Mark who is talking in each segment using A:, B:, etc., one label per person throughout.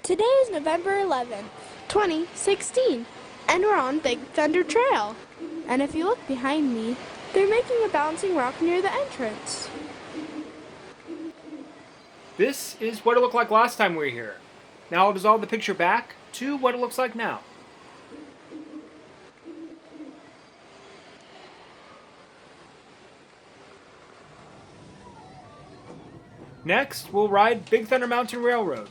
A: Today is November 11th, 2016, and we're on Big Thunder Trail. And if you look behind me, they're making a bouncing rock near the entrance.
B: This is what it looked like last time we were here. Now I'll dissolve the picture back to what it looks like now. Next, we'll ride Big Thunder Mountain Railroad.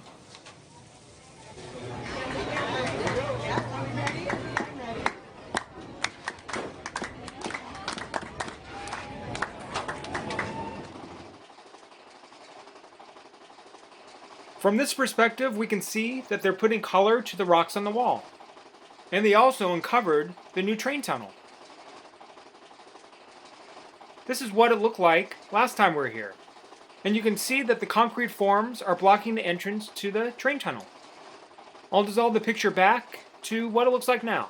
B: From this perspective, we can see that they're putting color to the rocks on the wall. And they also uncovered the new train tunnel. This is what it looked like last time we were here. And you can see that the concrete forms are blocking the entrance to the train tunnel. I'll dissolve the picture back to what it looks like now.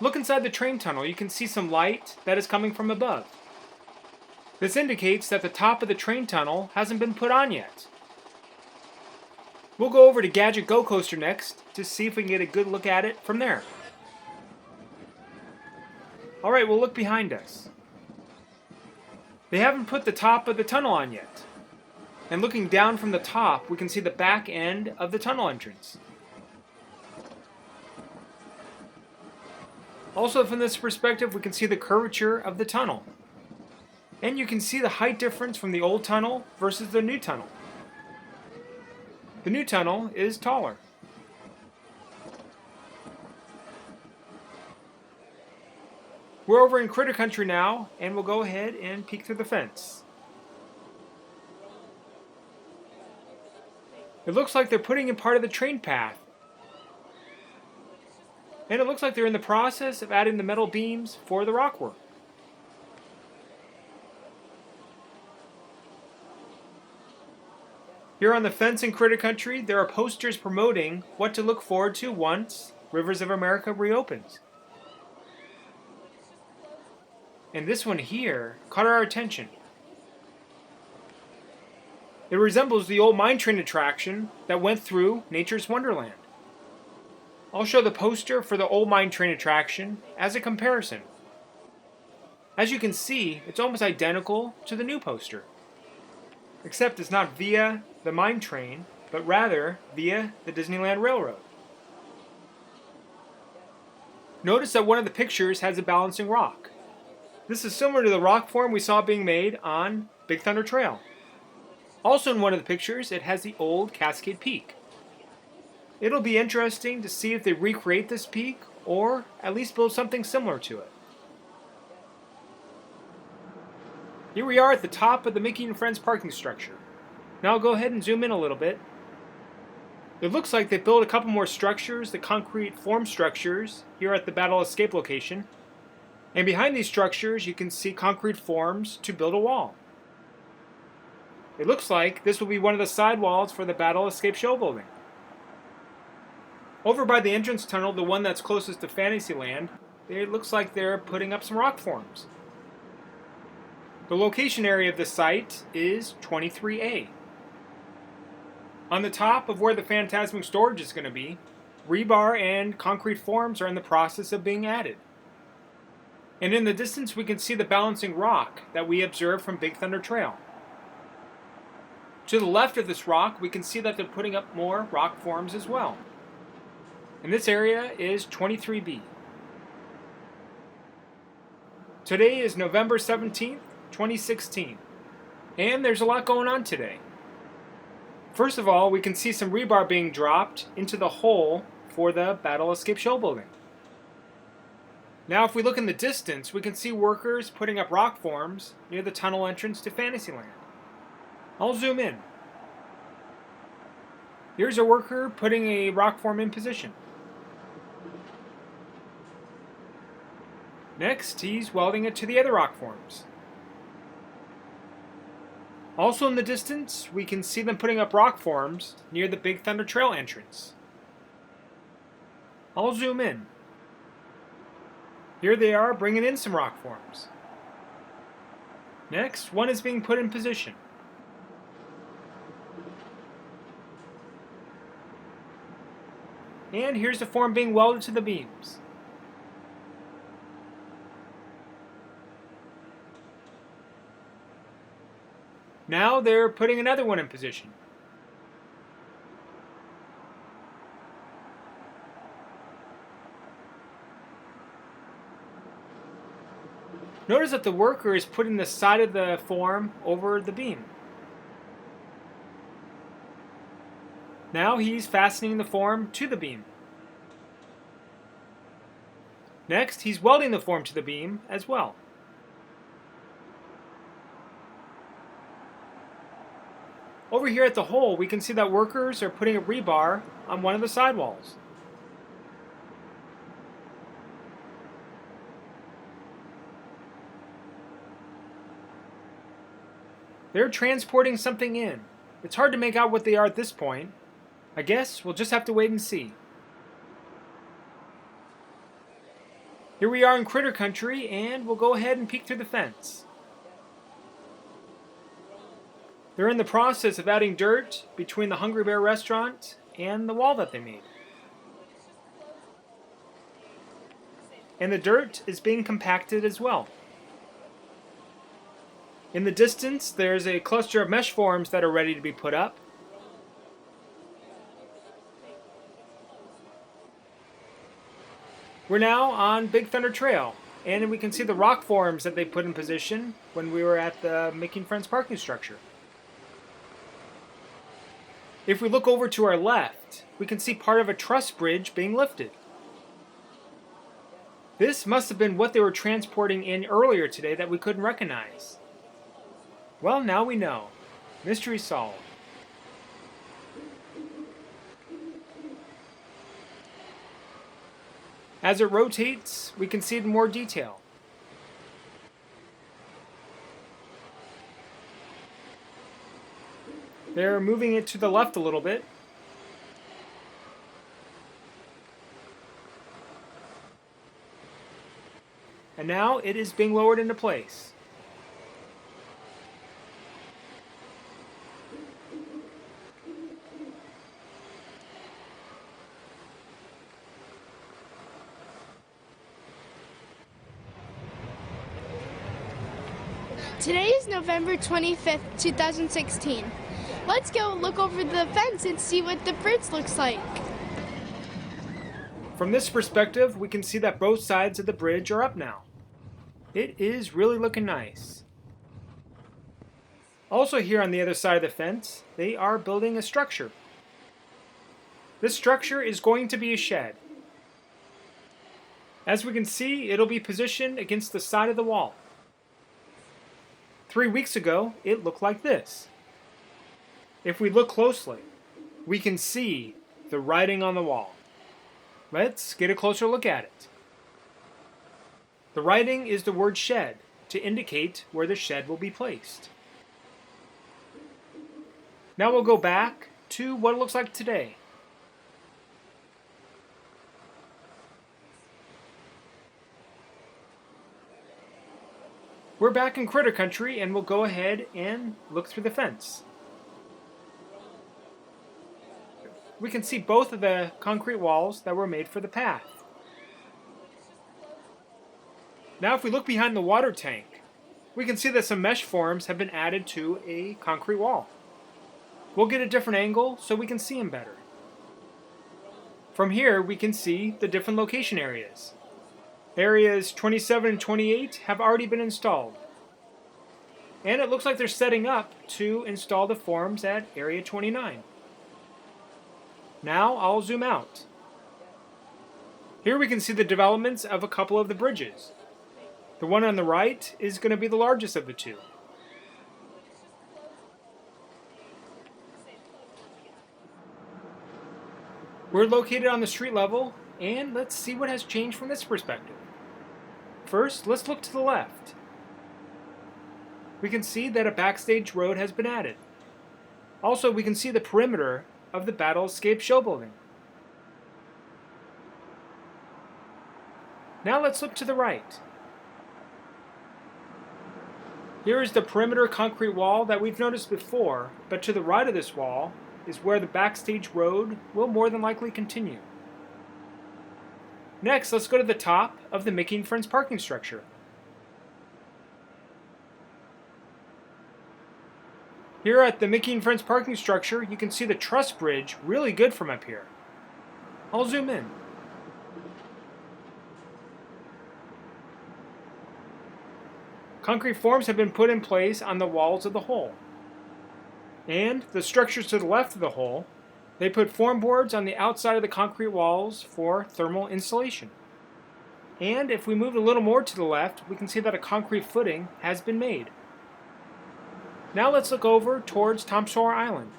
B: Look inside the train tunnel. You can see some light that is coming from above. This indicates that the top of the train tunnel hasn't been put on yet. We'll go over to Gadget Go Coaster next to see if we can get a good look at it from there. Alright, we'll look behind us. They haven't put the top of the tunnel on yet. And looking down from the top, we can see the back end of the tunnel entrance. Also from this perspective, we can see the curvature of the tunnel. And you can see the height difference from the old tunnel versus the new tunnel. The new tunnel is taller. We're over in Critter Country now, and we'll go ahead and peek through the fence. It looks like they're putting in part of the train path. And it looks like they're in the process of adding the metal beams for the rockwork. Here on the fence in Critter Country, there are posters promoting what to look forward to once Rivers of America reopens. And this one here caught our attention. It resembles the old mine train attraction that went through Nature's Wonderland. I'll show the poster for the old mine train attraction as a comparison. As you can see, it's almost identical to the new poster. Except it's not via the mine train, but rather via the Disneyland Railroad. Notice that one of the pictures has a balancing rock. This is similar to the rock form we saw being made on Big Thunder Trail. Also in one of the pictures, it has the old Cascade Peak. It'll be interesting to see if they recreate this peak, or at least build something similar to it. Here we are at the top of the Mickey and Friends parking structure. Now I'll go ahead and zoom in a little bit. It looks like they built a couple more structures, the concrete form structures, here at the Battle Escape location. And behind these structures you can see concrete forms to build a wall. It looks like this will be one of the side walls for the Battle Escape show building. Over by the entrance tunnel, the one that's closest to Fantasyland, it looks like they're putting up some rock forms. The location area of the site is 23A. On the top of where the Phantasmic storage is going to be, rebar and concrete forms are in the process of being added. And in the distance we can see the balancing rock that we observed from Big Thunder Trail. To the left of this rock, we can see that they're putting up more rock forms as well. And this area is 23B. Today is November 17th, 2016. And there's a lot going on today. First of all, we can see some rebar being dropped into the hole for the Battle Escape show building. Now if we look in the distance, we can see workers putting up rock forms near the tunnel entrance to Fantasyland. I'll zoom in. Here's a worker putting a rock form in position. Next, he's welding it to the other rock forms. Also in the distance, we can see them putting up rock forms near the Big Thunder Trail entrance. I'll zoom in. Here they are bringing in some rock forms. Next, one is being put in position. And here's the form being welded to the beams. Now they're putting another one in position. Notice that the worker is putting the side of the form over the beam. Now he's fastening the form to the beam. Next, he's welding the form to the beam as well. Over here at the hole, we can see that workers are putting a rebar on one of the sidewalls. They're transporting something in. It's hard to make out what they are at this point. I guess we'll just have to wait and see. Here we are in Critter Country, and we'll go ahead and peek through the fence. They're in the process of adding dirt between the Hungry Bear restaurant and the wall that they made. And the dirt is being compacted as well. In the distance, there's a cluster of mesh forms that are ready to be put up. We're now on Big Thunder Trail, and we can see the rock forms that they put in position when we were at the Making Friends parking structure. If we look over to our left, we can see part of a truss bridge being lifted. This must have been what they were transporting in earlier today that we couldn't recognize. Well, now we know. Mystery solved. As it rotates, we can see it in more detail. They're moving it to the left a little bit. And now it is being lowered into place.
A: Today is November 25th, 2016. Let's go look over the fence and see what the bridge looks like.
B: From this perspective, we can see that both sides of the bridge are up now. It is really looking nice. Also here on the other side of the fence, they are building a structure. This structure is going to be a shed. As we can see, it'll be positioned against the side of the wall. 3 weeks ago, it looked like this. If we look closely, we can see the writing on the wall. Let's get a closer look at it. The writing is the word shed to indicate where the shed will be placed. Now we'll go back to what it looks like today. We're back in Critter Country, and we'll go ahead and look through the fence. We can see both of the concrete walls that were made for the path. Now if we look behind the water tank, we can see that some mesh forms have been added to a concrete wall. We'll get a different angle so we can see them better. From here, we can see the different location areas. Areas 27 and 28 have already been installed. And it looks like they're setting up to install the forms at Area 29. Now I'll zoom out. Here we can see the developments of a couple of the bridges. The one on the right is going to be the largest of the two. We're located on the street level, and let's see what has changed from this perspective. First, let's look to the left. We can see that a backstage road has been added. Also, we can see the perimeter of the Battle Escape show building. Now let's look to the right. Here is the perimeter concrete wall that we've noticed before, but to the right of this wall is where the backstage road will more than likely continue. Next, let's go to the top of the Mickey and Friends parking structure. Here at the Mickey and Friends parking structure, you can see the truss bridge really good from up here. I'll zoom in. Concrete forms have been put in place on the walls of the hole. And the structures to the left of the hole, they put form boards on the outside of the concrete walls for thermal insulation. And if we move a little more to the left, we can see that a concrete footing has been made. Now let's look over towards Tom Sawyer Island.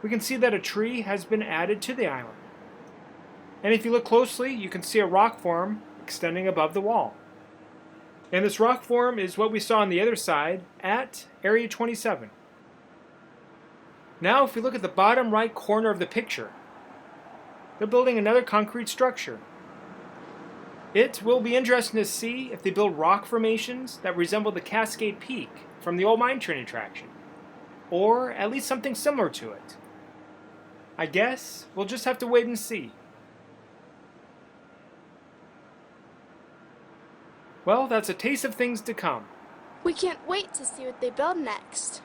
B: We can see that a tree has been added to the island. And if you look closely, you can see a rock form extending above the wall. And this rock form is what we saw on the other side at Area 27. Now if we look at the bottom right corner of the picture, they're building another concrete structure. It will be interesting to see if they build rock formations that resemble the Cascade Peak from the old mine train attraction, or at least something similar to it. I guess we'll just have to wait and see. Well, that's a taste of things to come.
A: We can't wait to see what they build next.